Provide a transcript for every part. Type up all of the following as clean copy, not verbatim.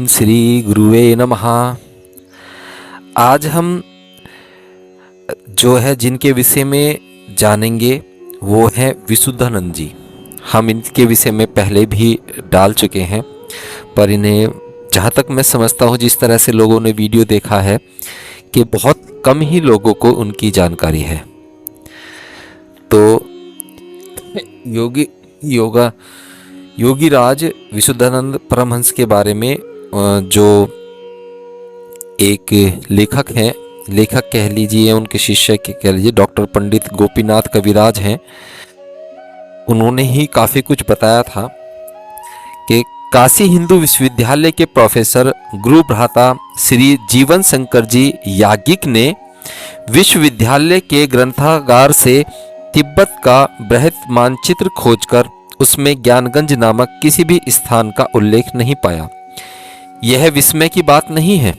ओम श्री गुरुवे नमः। आज हम जो है जिनके विषय में जानेंगे वो है विशुद्धानंद जी। हम इनके विषय में पहले भी डाल चुके हैं, पर इन्हें जहाँ तक मैं समझता हूँ, जिस तरह से लोगों ने वीडियो देखा है, कि बहुत कम ही लोगों को उनकी जानकारी है। तो योगीराज विशुद्धानंद परमहंस के बारे में जो एक लेखक कह लीजिए, उनके शिष्य कह लीजिए, डॉक्टर पंडित गोपीनाथ कविराज हैं। उन्होंने ही काफ़ी कुछ बताया था कि काशी हिंदू विश्वविद्यालय के प्रोफेसर गुरु भ्राता श्री जीवन शंकर जी याज्ञिक ने विश्वविद्यालय के ग्रंथागार से तिब्बत का बृहत मानचित्र खोजकर उसमें ज्ञानगंज नामक किसी भी स्थान का उल्लेख नहीं पाया। यह विस्मय की बात नहीं है।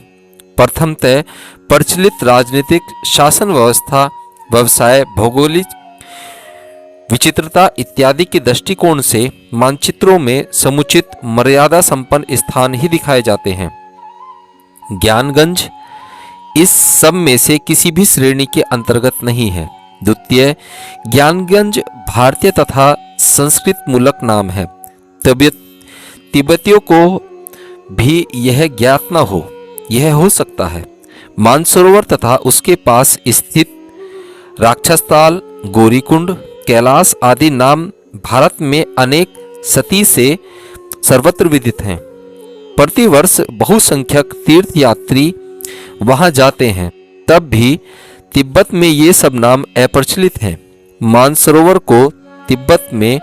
प्रथमतः प्रचलित राजनीतिक शासन व्यवस्था, व्यवसाय, भौगोलिक विचित्रता इत्यादि के दृष्टिकोण से मानचित्रों में समुचित मर्यादा संपन्न स्थान ही दिखाए जाते हैं। ज्ञानगंज इस सब में से किसी भी श्रेणी के अंतर्गत नहीं है। द्वितीय, ज्ञानगंज भारतीय तथा संस्कृत मूलक नाम है। तिब्बतियों को भी यह ज्ञात न हो, यह हो सकता है। मानसरोवर तथा उसके पास स्थित राक्षसताल, गौरीकुंड, कैलाश आदि नाम भारत में अनेक सती से सर्वत्र विदित हैं। प्रतिवर्ष बहुसंख्यक तीर्थयात्री वहां जाते हैं, तब भी तिब्बत में ये सब नाम अप्रचलित हैं। मानसरोवर को तिब्बत में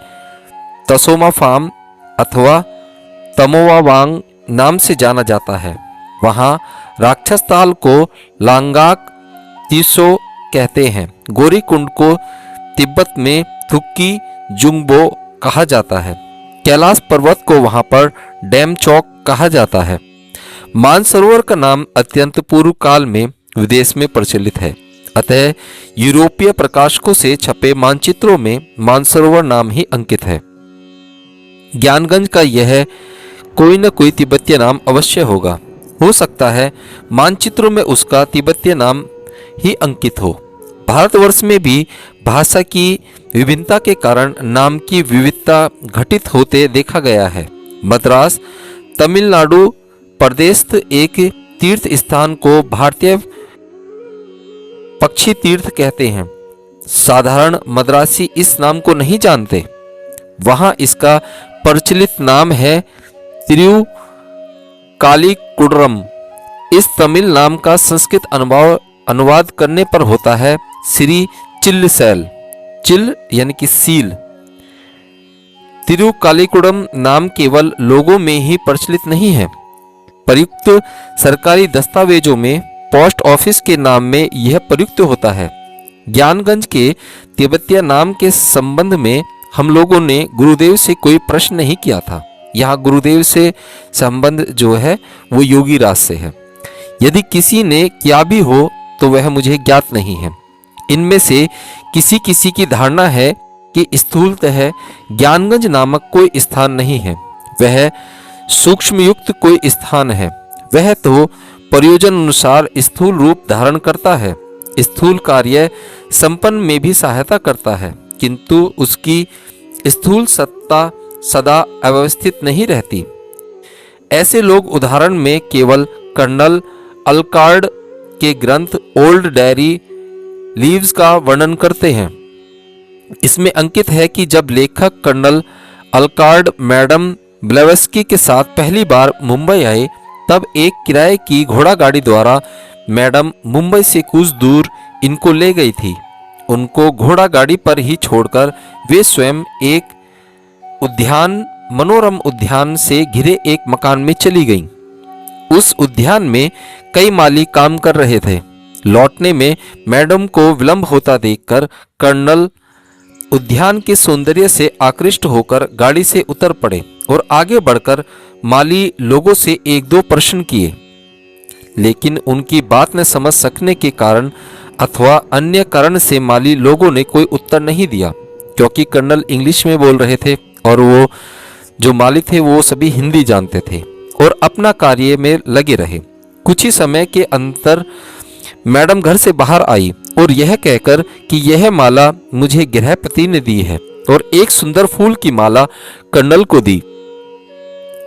तसोमाफाम अथवा तमोवावांग नाम से जाना जाता है। वहाँ राक्षसताल को लांगाक तीसो कहते हैं। गौरीकुंड को तिब्बत में थुक्की जुंगबो कहा जाता है। कैलाश पर्वत को वहाँ पर डैम चौक कहा जाता है। मानसरोवर का नाम अत्यंत पूर्व काल में विदेश में प्रचलित है, अतः यूरोपीय प्रकाशकों से छपे मानचित्रों में मानसरोवर नाम ही अंकित है। ज्ञानगंज का यह कोई न कोई तिब्बतीय नाम अवश्य होगा। हो सकता है मानचित्रों में उसका तिब्बतीय नाम ही अंकित हो। भारतवर्ष में भी भाषा की विभिन्नता के कारण नाम की विविधता घटित होते देखा गया है। मद्रास तमिलनाडु प्रदेश एक तीर्थ स्थान को भारतीय पक्षी तीर्थ कहते हैं। साधारण मद्रासी इस नाम को नहीं जानते। वहां इसका प्रचलित नाम है तिरुकालीकुड्रम। इस तमिल नाम का संस्कृत अनुवाद करने पर होता है श्री चिल्लसैल। चिल यानी कि सील। तिरुकालीकुड्रम नाम केवल लोगों में ही प्रचलित नहीं है, प्रयुक्त सरकारी दस्तावेजों में पोस्ट ऑफिस के नाम में यह प्रयुक्त होता है। ज्ञानगंज के तिब्बतीय नाम के संबंध में हम लोगों ने गुरुदेव से कोई प्रश्न नहीं किया था। यहाँ गुरुदेव से संबंध जो है वो योगीराज से है। यदि किसी ने किया भी हो तो वह मुझे ज्ञात नहीं है। इनमें से किसी की धारणा है कि स्थूलतः ज्ञानगंज नामक कोई स्थान नहीं है, वह सूक्ष्मयुक्त कोई स्थान है। वह तो प्रयोजन अनुसार स्थूल रूप धारण करता है, स्थूल कार्य संपन्न में भी सहायता करता है, किंतु उसकी स्थूल सत्ता सदा अव्यवस्थित नहीं रहती। ऐसे लोग उदाहरण में केवल कर्नल अलकार्ड के ग्रंथ ओल्ड डायरी लीव्स का वर्णन करते हैं। इसमें अंकित है कि जब लेखक कर्नल अलकार्ड मैडम ब्लेवस्की के साथ पहली बार मुंबई आए, तब एक किराए की घोड़ा गाड़ी द्वारा मैडम मुंबई से कुछ दूर इनको ले गई थी। उनको घोड़ा गाड़ी पर ही छोड़कर वे स्वयं एक मनोरम उद्यान से घिरे एक मकान में चली गईं। उस उद्यान में कई माली काम कर रहे थे। लौटने में मैडम को विलंब होता देखकर कर्नल उद्यान के सौंदर्य से आकृष्ट होकर गाड़ी से उतर पड़े और आगे बढ़कर माली लोगों से एक दो प्रश्न किए, लेकिन उनकी बात न समझ सकने के कारण अथवा अन्य कारण से माली लोगों ने कोई उत्तर नहीं दिया, क्योंकि कर्नल इंग्लिश में बोल रहे थे और वो जो माली थे वो सभी हिंदी जानते थे। और अपना कार्य में लगे रहे। कुछ ही समय के अंतर मैडम घर से बाहर आई और यह कहकर कि यह माला मुझे गृहपति ने दी है, और एक सुंदर फूल की माला कर्नल को दी।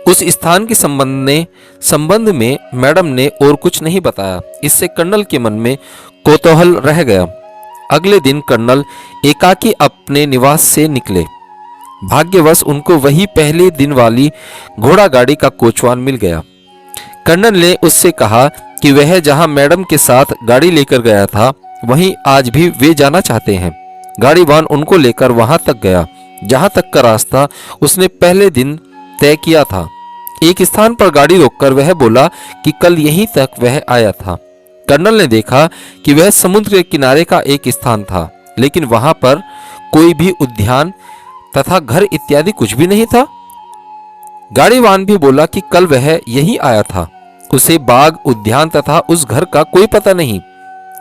उस स्थान के संबंध में मैडम ने और कुछ नहीं बताया। इससे कर्नल के मन में कौतूहल रह गया। अगले दिन कर्नल एकाकी अपने निवास से निकले। भाग्यवश उनको वही पहले दिन वाली घोड़ा गाड़ी का कोचवान मिल गया। कर्नल ने उससे कहा कि वह जहां मैडम के साथ गाड़ी लेकर गया था वहीं आज भी वे जाना चाहते हैं। गाड़ीवान उनको लेकर वहां तक गया जहां तक का रास्ता उसने पहले दिन तय किया था। एक स्थान पर गाड़ी रोककर वह बोला कि कल यहीं तक वह आया था। कर्नल ने देखा कि वह समुद्र के किनारे का एक स्थान था, लेकिन वहां पर कोई भी उद्यान तथा घर इत्यादि कुछ भी नहीं था। गाड़ीवान भी बोला कि कल वह यहीं आया था। उसे बाग, उद्यान तथा उस घर का कोई पता नहीं।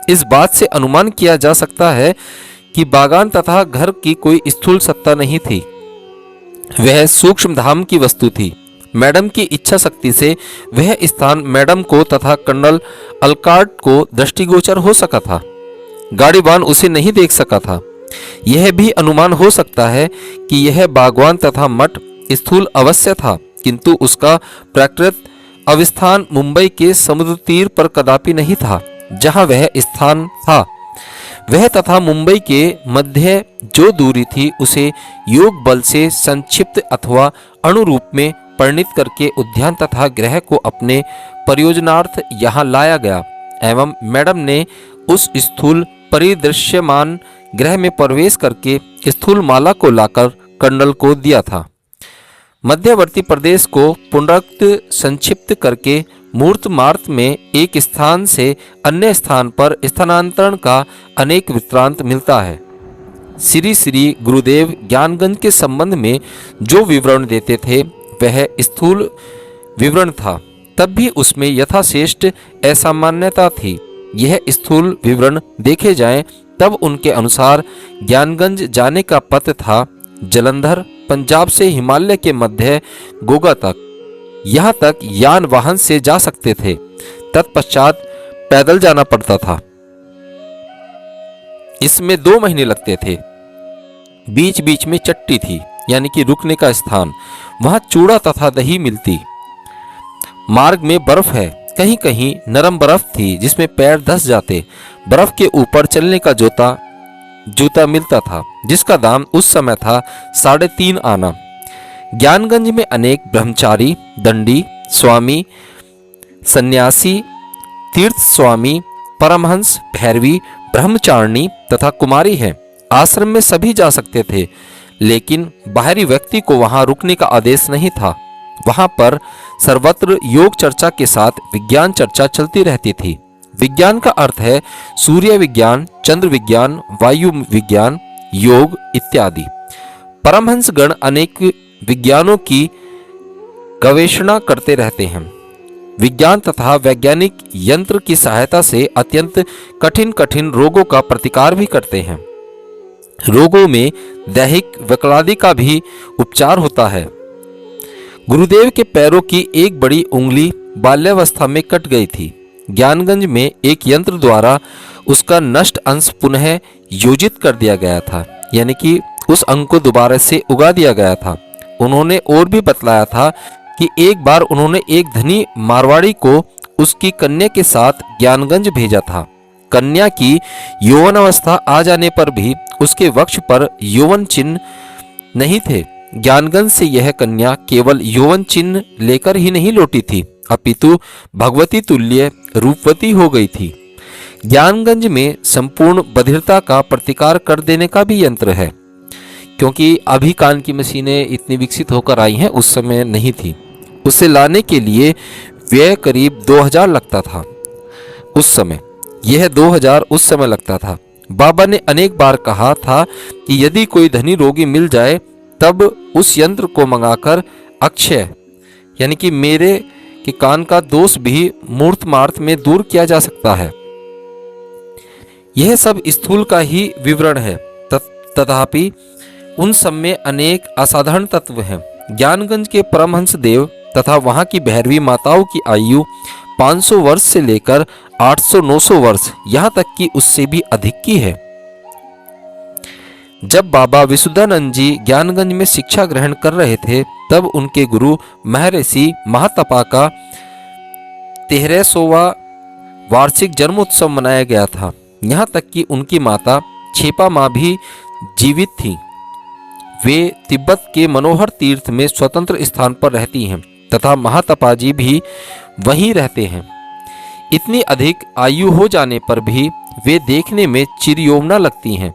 इस बात से अनुमान किया जा सकता है कि बागान तथा घर की कोई स्थूल सत्ता नहीं थी, वह सूक्ष्म धाम की वस्तु थी। मैडम की इच्छा शक्ति से वह स्थान मैडम को तथा कर्नल अलकार्ट को दृष्टिगोचर हो सका था। गाड़ीवान उसे नहीं देख सका था। यह भी अनुमान हो सकता है कि यह बागवान तथा मठ स्थूल अवश्य था, किंतु उसका प्रकृत अवस्थान मुंबई के समुद्र तीर पर कदापि नहीं था जहां वह स्थान था। वह तथा मुंबई के मध्य जो दूरी थी उसे योग बल से संक्षिप्त अथवा अणुरूप में परिणित करके उद्यान तथा ग्रह को अपने प्रयोजनार्थ यहाँ लाया गया एवं मैडम ने उस स्थूल परिदृश्यमान ग्रह में प्रवेश करके स्थूल माला को लाकर कर्नल को दिया था। मध्यवर्ती प्रदेश को पुनरुक्त संक्षिप्त करके मूर्त मार्त में एक स्थान से अन्य स्थान पर स्थानांतरण का अनेक वृत्तांत मिलता है। श्री श्री गुरुदेव ज्ञानगंज के संबंध में जो विवरण देते थे वह स्थूल विवरण था, तब भी उसमें यथाश्रेष्ठ असामान्यता थी। यह स्थूल विवरण देखे जाएं तब उनके अनुसार ज्ञानगंज जाने का पथ था जलंधर, पंजाब से हिमालय के मध्य गोगा तक। यहाँ तक यान वाहन से जा सकते थे, तत्पश्चात पैदल जाना पड़ता था। इसमें 2 महीने लगते थे। बीच बीच में चट्टी थी, यानी कि रुकने का स्थान, वहां चूड़ा तथा दही मिलती। मार्ग में बर्फ है, कहीं कहीं नरम बर्फ थी जिसमें पैर धंस जाते। बर्फ के ऊपर चलने का जूता मिलता था जिसका दाम उस समय था 3.5 आना। ज्ञानगंज में अनेक ब्रह्मचारी, दंडी, स्वामी, सन्यासी, तीर्थ स्वामी, परमहंस, भैरवी, ब्रह्मचारिणी तथा कुमारी हैं। आश्रम में सभी जा सकते थे, लेकिन बाहरी व्यक्ति को वहां रुकने का आदेश नहीं था। वहां पर सर्वत्र योग चर्चा के साथ विज्ञान चर्चा चलती रहती थी। विज्ञान का अर्थ है सूर्य विज्ञान, चंद्र विज्ञान, वायु विज्ञान, योग इत्यादि। परमहंस गण अनेक विज्ञानों की गवेषणा करते रहते हैं। विज्ञान तथा वैज्ञानिक यंत्र की सहायता से अत्यंत कठिन कठिन रोगों का प्रतिकार भी करते हैं। रोगों में दैहिक विकलादि का भी उपचार होता है। गुरुदेव के पैरों की एक बड़ी उंगली बाल्यावस्था में कट गई थी। ज्ञानगंज में एक यंत्र द्वारा उसका नष्ट अंश पुनः योजित कर दिया गया था, यानी कि उस अंग को दोबारा से उगा दिया गया था। उन्होंने और भी बतलाया था कि एक बार उन्होंने एक धनी मारवाड़ी को उसकी कन्या के साथ ज्ञानगंज भेजा था। कन्या की यौवन अवस्था आ जाने पर भी उसके वक्ष पर यौवन चिन्ह नहीं थे। ज्ञानगंज से यह कन्या केवल यौवन चिन्ह लेकर ही नहीं लौटी थी, अपितु भगवती तुल्य रूपवती हो गई थी। ज्ञानगंज में संपूर्ण बधिरता का प्रतिकार कर देने का भी यंत्र है, क्योंकि अभी कान की मशीनें इतनी विकसित होकर आई हैं, उस समय नहीं थी। उसे लाने के लिए व्यय करीब 2000 लगता था उस समय। यह 2000 उस समय लगता था। बाबा ने अनेक बार कहा था कि यदि कोई धनी रोगी मिल जाए तब उस यंत्र को मंगाकर अक्षय, यानी कि मेरे के कान का दोष भी मूर्त मार्त में दूर किया जा सकता है। यह सब स्थूल का ही विवरण है, तथापि उन सब में अनेक असाधारण तत्व हैं। ज्ञानगंज के परमहंस देव तथा वहाँ की भैरवी माताओं की आयु 500 वर्ष से लेकर 800-900 वर्ष, यहाँ तक कि उससे भी अधिक की है। जब बाबा विशुद्धानंद जी ज्ञानगंज में शिक्षा ग्रहण कर रहे थे, तब उनके गुरु महर्षि महातपा का 1300वां वार्षिक जन्मोत्सव मनाया गया था। यहाँ तक कि उनकी माता छेपा माँ भी जीवित थी। वे तिब्बत के मनोहर तीर्थ में स्वतंत्र स्थान पर रहती हैं तथा महातपा जी भी वहीं रहते हैं। इतनी अधिक आयु हो जाने पर भी वे देखने में चिरयौवना लगती हैं।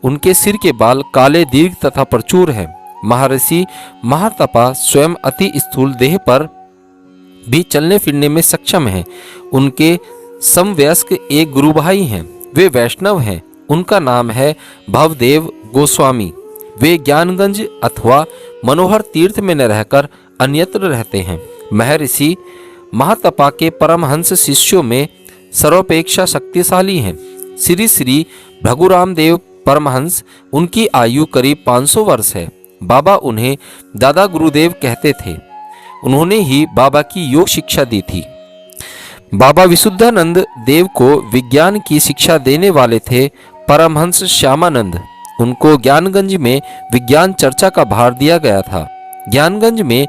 उनके सिर के बाल काले, दीर्घ तथा प्रचुर हैं। महर्षि महातपा स्वयं अति स्थूल देह पर भी चलने फिरने में सक्षम हैं। उनके समवयस्क एक गुरु भाई हैं, वे वैष्णव हैं। उनका नाम है भवदेव गोस्वामी। वे ज्ञानगंज अथवा मनोहर तीर्थ में न रहकर अन्यत्र रहते हैं। महर्षि महातपा के परमहंस शिष्यों में सर्वापेक्षा शक्तिशाली हैं। श्री श्री भृगुराम देव परमहंस, उनकी आयु करीब 500 वर्ष है। बाबा उन्हें दादा गुरुदेव कहते थे। उन्होंने ही बाबा की योग शिक्षा दी थी। बाबा विशुद्धानंद देव को विज्ञान की शिक्षा देने वाले थे परमहंस श्यामानंद। उनको ज्ञानगंज में विज्ञान चर्चा का भार दिया गया था। ज्ञानगंज में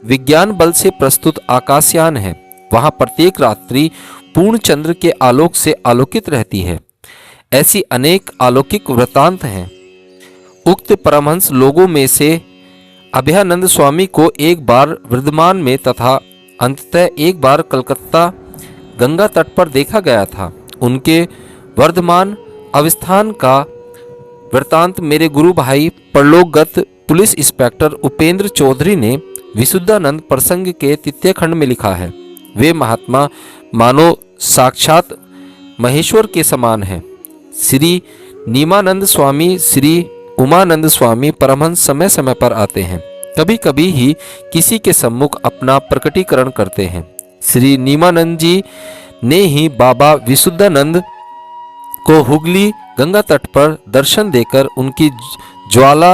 विज्ञान बल से प्रस्तुत आकाशयान है। वहाँ प्रत्येक रात्रि पूर्ण चंद्र के आलोक से आलोकित रहती है। ऐसी अनेक अलौकिक वृत्तांत हैं। उक्त परमहंस लोगों में से अभयानंद स्वामी को एक बार वर्धमान में तथा अंततः एक बार कलकत्ता गंगा तट पर देखा गया था। उनके वर्धमान अवस्थान का वृत्तांत मेरे गुरु भाई परलोकगत पुलिस इंस्पेक्टर उपेंद्र चौधरी ने विशुद्धानंद प्रसंग के 3 खंड में लिखा है। वे महात्मा मानो साक्षात महेश्वर के समान हैं। श्री नीमानंद स्वामी, श्री उमानंद स्वामी परमहंस समय समय पर आते हैं। कभी कभी ही किसी के सम्मुख अपना प्रकटीकरण करते हैं। श्री नीमानंद जी ने ही बाबा विशुद्धानंद को हुगली गंगा तट पर दर्शन देकर उनकी ज्वाला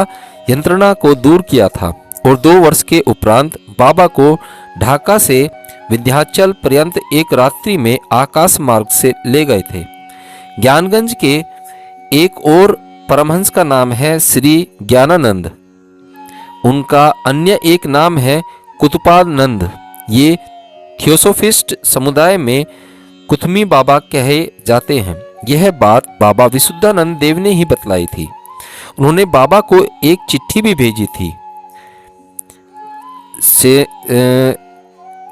यंत्रणा को दूर किया था और 2 वर्ष के उपरांत बाबा को ढाका से विंध्याचल पर्यंत एक रात्रि में आकाश मार्ग से ले गए थे। ज्ञानगंज के एक और परमहंस का नाम है श्री ज्ञानानंद। उनका अन्य एक नाम है कुतुपानंद। ये थियोसोफिस्ट समुदाय में कुथमी बाबा कहे जाते हैं। यह बात बाबा विशुद्धानंद देव ने ही बतलाई थी। उन्होंने बाबा को एक चिट्ठी भी भेजी थी।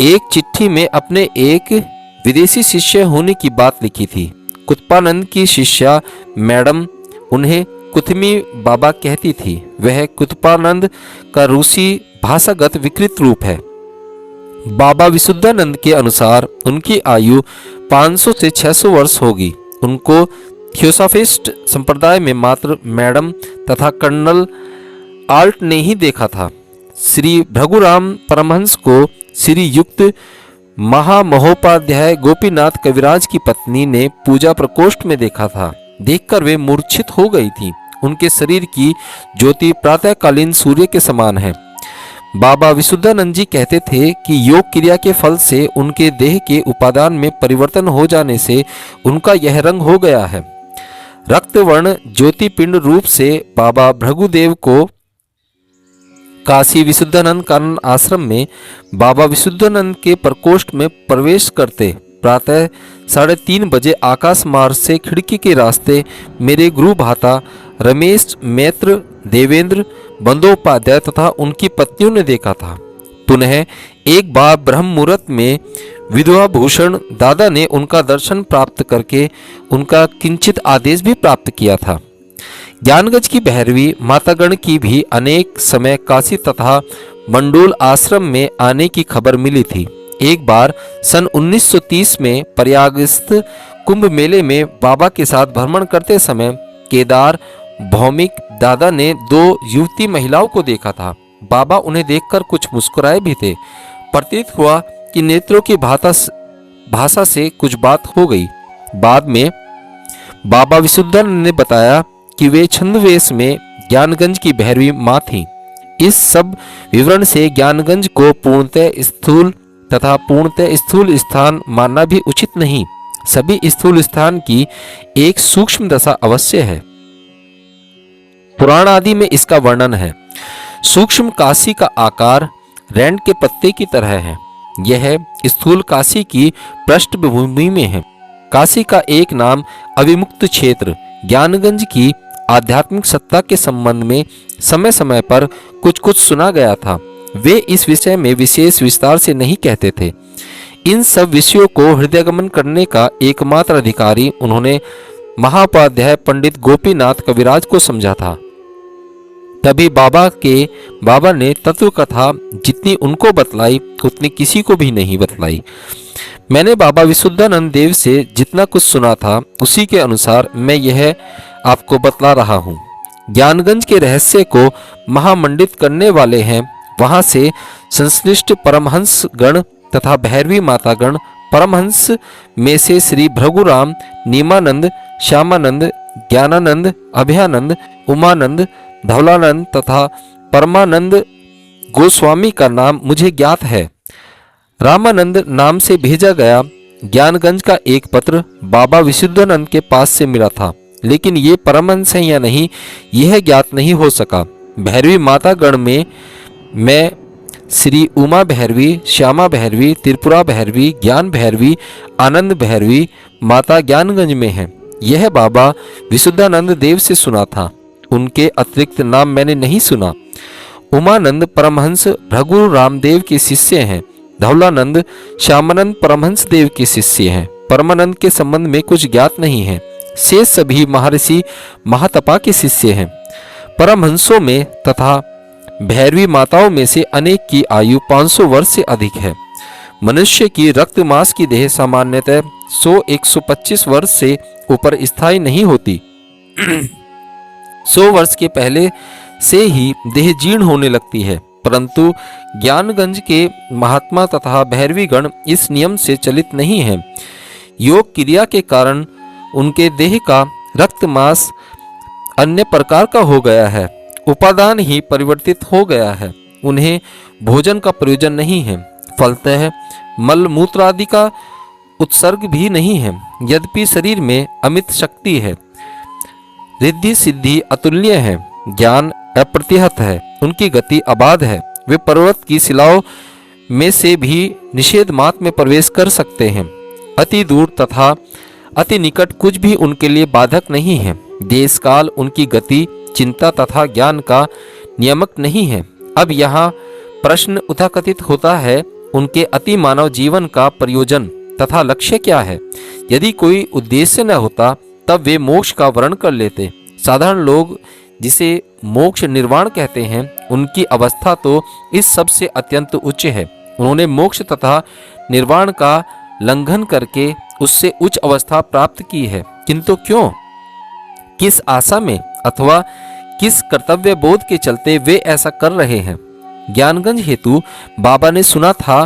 एक चिट्ठी में अपने एक विदेशी शिष्य होने की बात लिखी थी। कुतुपानंद की शिष्या मैडम उन्हें कुथमी बाबा कहती थी। वह कुतुपानंद का रूसी भाषागत विकृत रूप है। बाबा विशुद्धानंद के अनुसार उनकी आयु 500 से 600 वर्ष होगी। उनको थियोसॉफिस्ट संप्रदाय में मात्र मैडम तथा कर्नल आल्ट ने ही देखा था। श्री भृगुराम परमहंस को श्री युक्त महामहोपाध्याय गोपीनाथ कविराज की पत्नी ने पूजा प्रकोष्ठ में देखा था। देखकर वे मूर्छित हो गई थी। उनके शरीर की ज्योति प्रातःकालीन सूर्य के समान है। बाबा विशुद्धानंद जी कहते थे कि योग क्रिया के फल से उनके देह के उपादान में परिवर्तन हो जाने से उनका यह रंग हो गया है। रक्तवर्ण ज्योति पिंड रूप से बाबा भृगुदेव को काशी विशुद्धानंद कानन आश्रम में बाबा विशुद्धानंद के प्रकोष्ठ में प्रवेश करते प्रातः 3:30 बजे आकाश मार्ग से खिड़की के रास्ते मेरे गुरु भाता रमेश मैत्र, देवेंद्र बंदोपाध्याय तथा उनकी पत्नियों ने देखा था। पुनः एक बार ब्रह्म मुहूर्त में विधवा भूषण दादा ने उनका दर्शन प्राप्त करके उनका किंचित आदेश भी प्राप्त किया था। ज्ञानगंज की भैरवी मातागण की भी अनेक समय काशी तथा मंडोल आश्रम में आने की खबर मिली थी। एक बार सन 1930 में प्रयागस्थ कुंभ मेले में बाबा के साथ भ्रमण करते समय केदार भौमिक दादा ने 2 युवती महिलाओं को देखा था। बाबा उन्हें देखकर कुछ मुस्कुराए भी थे। प्रतीत हुआ कि नेत्रों की भाषा से कुछ बात हो गई। बाद में बाबा विशुद्धानंद ने बताया कि वे छंदवेश में ज्ञानगंज की भैरवी माँ थीं। इस सब विवरण से ज्ञानगंज को पूर्णतः स्थूल तथा पूर्णतः स्थूल स्थान मानना भी उचित नहीं। सभी स्थूल स्थान की एक सूक्ष्म दशा अवश्य है। पुराण आदि में इसका वर्णन है। सूक्ष्म काशी का आकार रैंड के पत्ते की तरह है। यह स्थूल काशी की पृष्ठभूमि में है। काशी का एक नाम अविमुक्त क्षेत्र ज्ञानगंज की आध्यात्मिक सत्ता के संबंध में समय समय पर कुछ कुछ सुना गया था। वे इस विषय में विशेष विस्तार से नहीं कहते थे। इन सब विषयों को हृदयगमन करने का एकमात्र अधिकारी उन्होंने महाउपाध्याय पंडित गोपीनाथ कविराज को समझा था। तभी बाबा ने तत्व कथा जितनी उनको बतलाई उतनी किसी को भी नहीं बतलाई। मैंने बाबा विशुद्धानंद देव से जितना कुछ सुना था उसी के अनुसार मैं यह आपको बतला रहा हूँ। ज्ञानगंज के रहस्य को महामंडित करने वाले हैं वहां से संश्लिष्ट परमहंस गण तथा भैरवी माता गण। परमहंस में से श्री भृगुराम, नीमानंद, श्यामानंद, ज्ञानानंद, अभयानंद, उमानंद, धवलानंद तथा परमानंद गोस्वामी का नाम मुझे ज्ञात है। रामानंद नाम से भेजा गया ज्ञानगंज का एक पत्र बाबा विशुद्धानंद के पास से मिला था, लेकिन ये परमहंस है या नहीं यह ज्ञात नहीं हो सका। भैरवी माता गण में मैं श्री उमा भैरवी, श्यामा भैरवी, त्रिपुरा भैरवी, ज्ञान भैरवी, आनंद भैरवी माता ज्ञानगंज में है। यह बाबा विशुद्धानंद देव से सुना था। उनके अतिरिक्त नाम मैंने नहीं सुना। उमानंद परमहंस भृगु रामदेव के शिष्य हैं। धवलानंद श्यामानंद परमहंस देव के शिष्य हैं। परमानंद के संबंध में कुछ ज्ञात नहीं है। शेष सभी महर्षि महातपा के शिष्य हैं। परमहंसों में तथा भैरवी माताओं में से अनेक की आयु 500 वर्ष से अधिक है। मनुष्य की रक्त मांस की देह सामान्यतः 100-125 वर्ष से ऊपर स्थायी नहीं होती। 100 वर्ष के पहले से ही देह जीर्ण होने लगती है, परंतु ज्ञानगंज के महात्मा तथा भैरवी गण इस नियम से चलित नहीं हैं। योग क्रिया के कारण उनके देह का रक्त मांस अन्य प्रकार का हो गया है। उपादान ही परिवर्तित हो गया है। उन्हें भोजन का प्रयोजन नहीं है। फलतः मल मूत्र आदि का उत्सर्ग भी नहीं है। यद्यपि शरीर में अमित शक्ति है, रिद्धि सिद्धि अतुल्य है, ज्ञान अप्रतिहत है, उनकी गति अबाध है। वे पर्वत की शिलाओं में से भी निषेध मात में प्रवेश कर सकते हैं। अति दूर तथा अति निकट कुछ भी उनके लिए बाधक नहीं है। देश काल उनकी गति, चिंता तथा ज्ञान का नियामक नहीं है। अब यहाँ प्रश्न उथाकथित होता है, उनके अति मानव जीवन का प्रयोजन तथा लक्ष्य क्या है? यदि कोई उद्देश्य न होता तब वे मोक्ष का वर्ण कर लेते। साधारण लोग जिसे मोक्ष निर्वाण कहते हैं, उनकी अवस्था तो इस सब से अत्यंत उच्च है। उन्होंने मोक्ष तथा निर्वाण का लंघन करके उससे उच्च अवस्था प्राप्त की है, किंतु क्यों, किस आशा में अथवा किस कर्तव्य बोध के चलते वे ऐसा कर रहे हैं? ज्ञानगंज हेतु बाबा ने सुना था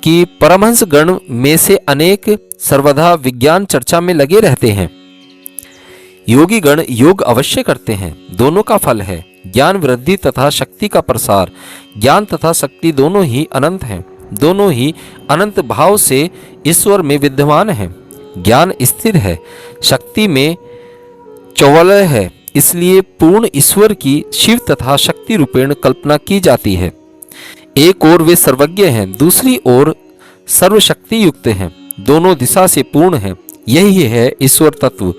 कि परमहंस गण में से अनेक सर्वदा विज्ञान चर्चा में लगे रहते हैं। योगी गण योग अवश्य करते हैं। दोनों का फल है ज्ञान वृद्धि तथा शक्ति का प्रसार। ज्ञान तथा शक्ति दोनों ही अनंत हैं। दोनों ही अनंत भाव से ईश्वर में विद्यमान हैं। ज्ञान स्थिर है, शक्ति में चौवलय है, इसलिए पूर्ण ईश्वर की शिव तथा शक्ति रूपेण कल्पना की जाती है। एक ओर वे सर्वज्ञ हैं, दूसरी ओर सर्वशक्ति युक्त हैं। दोनों दिशा से पूर्ण हैं। यही है ईश्वर तत्व।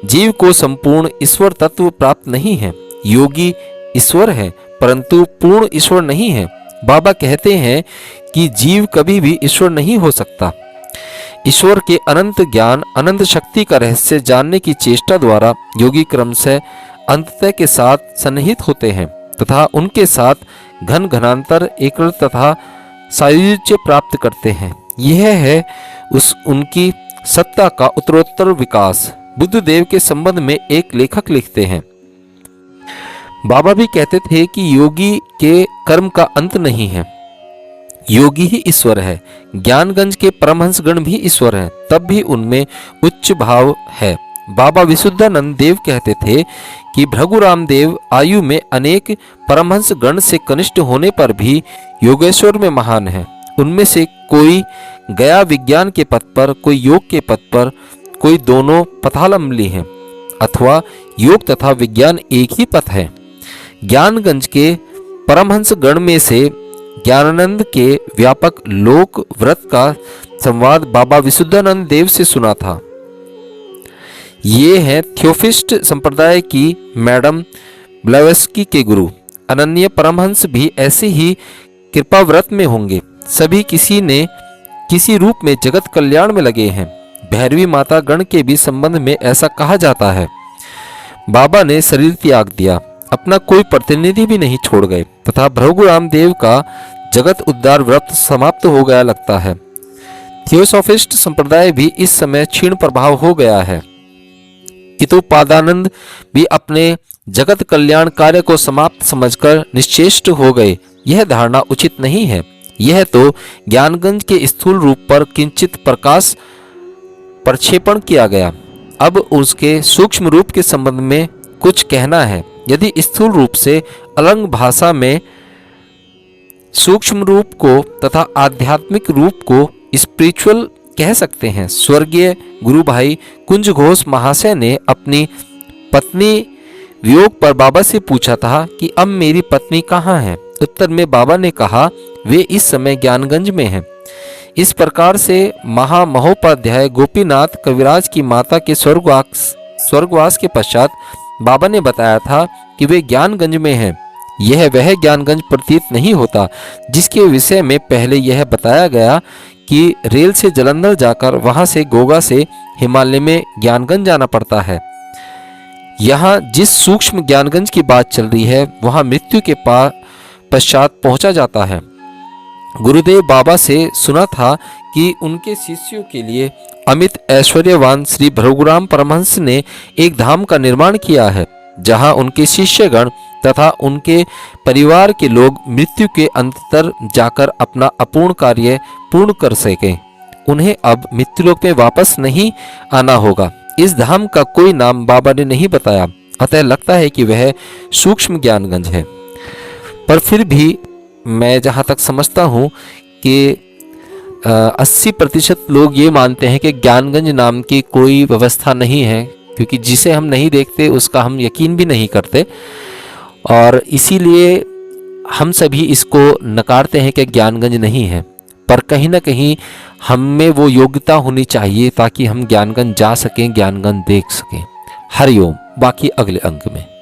जीव को संपूर्ण ईश्वर तत्व प्राप्त नहीं है। योगी ईश्वर है परंतु पूर्ण ईश्वर नहीं है। बाबा कहते हैं कि जीव कभी भी ईश्वर नहीं हो सकता। ईश्वर के अनंत ज्ञान, अनंत शक्ति का रहस्य जानने की चेष्टा द्वारा योगी क्रम से अंततः के साथ सन्निहित होते हैं तथा उनके साथ घन घनांतर एकल तथा सायुज्य प्राप्त करते हैं। यह है उनकी सत्ता का उत्तरोत्तर विकास। बुद्ध देव के संबंध में एक लेखक लिखते हैं, बाबा भी कहते थे कि योगी के कर्म का अंत नहीं है, योगी ही ईश्वर है। ज्ञानगंज के परमहंस गण भी ईश्वर हैं, तब भी उनमें उच्च भाव है। बाबा विशुद्धानंद देव कहते थे कि भृगुराम देव आयु में अनेक परमहंस गण से कनिष्ठ होने पर भी योगेश्वर में महान है। उनमें से कोई गया विज्ञान के पथ पर, कोई योग के पथ पर, कोई दोनों पथावलंबी हैं, अथवा योग तथा विज्ञान एक ही पथ है। ज्ञानगंज के परमहंस गण में से ज्ञानानंद के व्यापक लोक व्रत का संवाद बाबा विशुद्धानंद देव से सुना था। ये हैं थियोफिस्ट संप्रदाय की मैडम ब्लेवस्की के गुरु। अनन्य परमहंस भी ऐसे ही कृपा व्रत में होंगे। सभी किसी ने किसी रूप में जगत कल्याण में लगे हैं। भैरवी माता गण के भी संबंध में ऐसा कहा जाता है। बाबा ने शरीर त्याग दिया, अपना कोई प्रतिनिधि भी नहीं छोड़ गए तथा भृगुराम देव का जगत उद्धार व्रत समाप्त हो गया लगता है। थियोसॉफिस्ट संप्रदाय भी इस समय क्षीण प्रभाव हो गया है। कितुपादानंद भी अपने जगत कल्याण कार्य को समाप्त समझकर निश्चेष्ट हो गए। यह धारणा उचित नहीं है। यह तो ज्ञानगंज के स्थूल रूप पर किंचित प्रकाश प्रक्षेपण किया गया। अब उसके सूक्ष्म रूप के संबंध में कुछ कहना है। यदि स्थूल रूप से अलंग भाषा में सूक्ष्म रूप को तथा आध्यात्मिक रूप को स्पिरिचुअल कह सकते हैं। स्वर्गीय गुरु भाई कुंज घोष महाशय ने अपनी पत्नी वियोग पर बाबा से पूछा था कि अब मेरी पत्नी कहाँ है। उत्तर में बाबा ने कहा वे इस समय ज्ञानगंज में हैं। इस प्रकार से महामहोपाध्याय गोपीनाथ कविराज की माता के स्वर्गवास के पश्चात बाबा ने बताया था कि वे ज्ञानगंज में हैं। यह वह ज्ञानगंज प्रतीत नहीं होता जिसके विषय में पहले यह बताया गया कि रेल से जलंधर जाकर वहां से गोगा से हिमालय में ज्ञानगंज जाना पड़ता है। यहाँ जिस सूक्ष्म ज्ञानगंज की बात चल रही है वहां मृत्यु के पश्चात पहुंचा जाता है। गुरुदेव बाबा से सुना था कि उनके शिष्यों के लिए अमित ऐश्वर्यवान श्री भृगुराम परमहंस ने एक धाम का निर्माण किया है जहां उनके शिष्यगण तथा उनके परिवार के लोग मृत्यु के अंतर जाकर अपना अपूर्ण कार्य पूर्ण कर सकें। उन्हें अब मृत्युलोक में वापस नहीं आना होगा। इस धाम का कोई नाम बाबा ने नहीं बताया, अतः लगता है कि वह सूक्ष्म ज्ञानगंज है। पर फिर भी मैं जहाँ तक समझता हूँ कि 80% लोग ये मानते हैं कि ज्ञानगंज नाम की कोई व्यवस्था नहीं है, क्योंकि जिसे हम नहीं देखते उसका हम यकीन भी नहीं करते, और इसीलिए हम सभी इसको नकारते हैं कि ज्ञानगंज नहीं है। पर कहीं ना कहीं हम में वो योग्यता होनी चाहिए ताकि हम ज्ञानगंज जा सकें, ज्ञानगंज देख सकें। हरिओम। बाकी अगले अंक में।